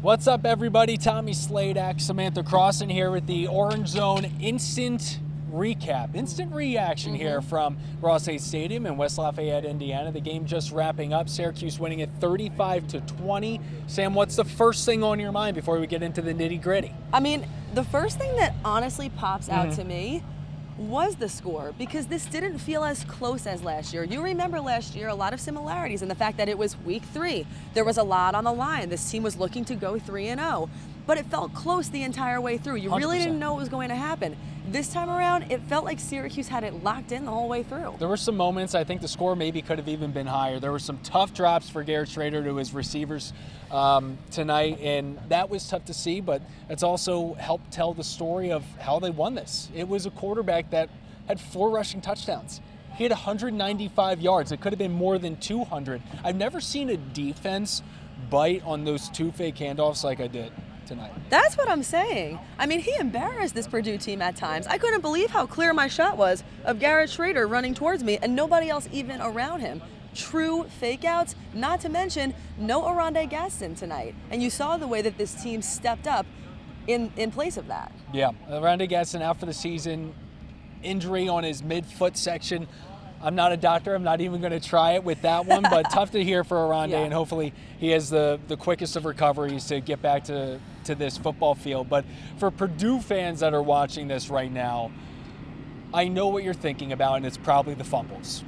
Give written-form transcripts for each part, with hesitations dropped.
What's up, everybody? Tommy Sladek, Samantha Croston here with the Orange Zone instant reaction here from Ross-Ade Stadium in West Lafayette, Indiana. The game just wrapping up. Syracuse winning it 35-20. Sam, what's the first thing on your mind before we get into the nitty-gritty? I mean, the first thing that honestly pops out to me was the score, because this didn't feel as close as last year. You remember last year, a lot of similarities in the fact that it was week 3. There was a lot on the line. This team was looking to go 3-0, but it felt close the entire way through. You 100%. Really didn't know what was going to happen. This time around, it felt like Syracuse had it locked in the whole way through. There were some moments, I think the score maybe could have even been higher. There were some tough drops for Garrett Schrader to his receivers tonight, and that was tough to see, but it's also helped tell the story of how they won this. It was a quarterback that had 4 rushing touchdowns. He had 195 yards. It could have been more than 200. I've never seen a defense bite on those 2 fake handoffs like I did tonight. That's what I'm saying. I mean, he embarrassed this Purdue team at times. I couldn't believe how clear my shot was of Garrett Schrader running towards me and nobody else even around him. True fake outs, not to mention no Ross-Ade Stadium tonight. And you saw the way that this team stepped up in place of that. Yeah, Ross-Ade Stadium out for the season. Injury on his mid-foot section. I'm not a doctor. I'm not even going to try it with that one, but tough to hear for Ross-Ade, and hopefully he has the quickest of recoveries to get back to this football field. But for Purdue fans that are watching this right now, I know what you're thinking about, and it's probably the fumbles.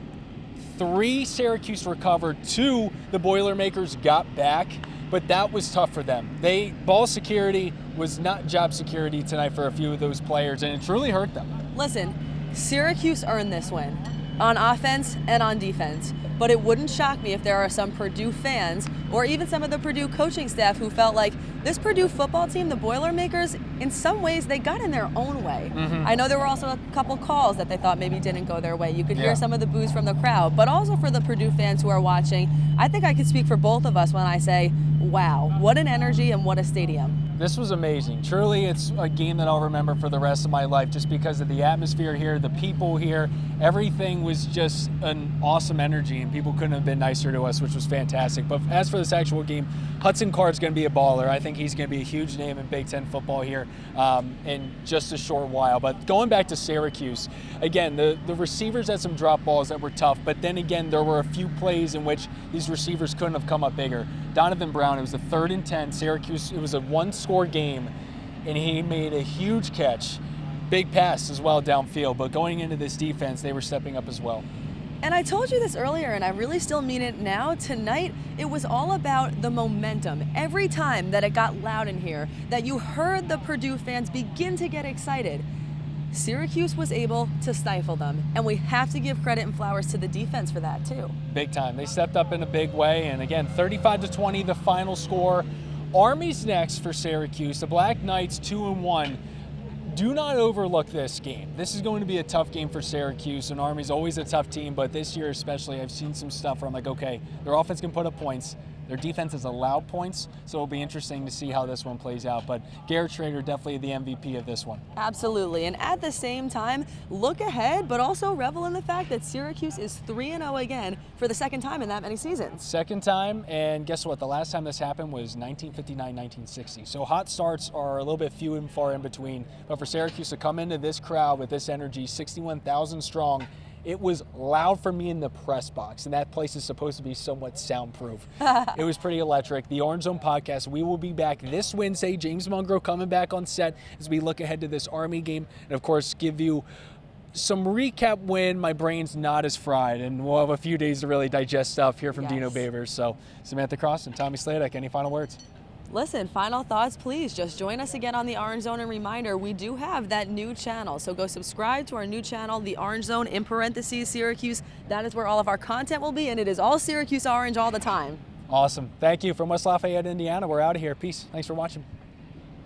3 Syracuse recovered, 2 the Boilermakers got back, but that was tough for them. Ball security was not job security tonight for a few of those players, and it truly hurt them. Listen, Syracuse earned this win on offense and on defense, but it wouldn't shock me if there are some Purdue fans or even some of the Purdue coaching staff who felt like this Purdue football team, the Boilermakers, in some ways they got in their own way. I know there were also a couple calls that they thought maybe didn't go their way. You could hear some of the boos from the crowd, but also for the Purdue fans who are watching, I think I could speak for both of us when I say, wow, what an energy and what a stadium. This was amazing. Truly, it's a game that I'll remember for the rest of my life just because of the atmosphere here, the people here. Everything was just an awesome energy, and people couldn't have been nicer to us, which was fantastic. But as for this actual game, Hudson Card's going to be a baller. I think he's going to be a huge name in Big Ten football here in just a short while. But going back to Syracuse, again, the receivers had some drop balls that were tough, but then again, there were a few plays in which these receivers couldn't have come up bigger. Donovan Brown, it was a 3rd and 10. Syracuse, it was a 1-score game, and he made a huge catch. Big pass as well downfield, but going into this defense, they were stepping up as well. And I told you this earlier, and I really still mean it now. Tonight, it was all about the momentum. Every time that it got loud in here, that you heard the Purdue fans begin to get excited, Syracuse was able to stifle them. And we have to give credit and flowers to the defense for that, too. Big time. They stepped up in a big way. And again, 35-20, the final score. Army's next for Syracuse. The Black Knights 2-1. Do not overlook this game. This is going to be a tough game for Syracuse, and Army's always a tough team, but this year especially, I've seen some stuff where I'm like, okay, their offense can put up points. Their defense has allowed points, so it'll be interesting to see how this one plays out. But Garrett Schrader, definitely the MVP of this one. Absolutely, and at the same time, look ahead, but also revel in the fact that Syracuse is 3-0 again for the 2nd time in that many seasons. 2nd time, and guess what? The last time this happened was 1959-1960. So hot starts are a little bit few and far in between, but for Syracuse to come into this crowd with this energy, 61,000 strong, it was loud for me in the press box, and that place is supposed to be somewhat soundproof. It was pretty electric. The Orange Zone podcast, we will be back this Wednesday. James Mungro coming back on set as we look ahead to this Army game, and of course give you some recap when my brain's not as fried, and we'll have a few days to really digest stuff here from Dino Babers. So Samantha Croston, Tommy Sladek, any final words? Listen, final thoughts, please. Just join us again on the Orange Zone. And reminder, we do have that new channel. So go subscribe to our new channel, the Orange Zone, in parentheses, Syracuse. That is where all of our content will be, and it is all Syracuse Orange all the time. Awesome. Thank you. From West Lafayette, Indiana, we're out of here. Peace. Thanks for watching.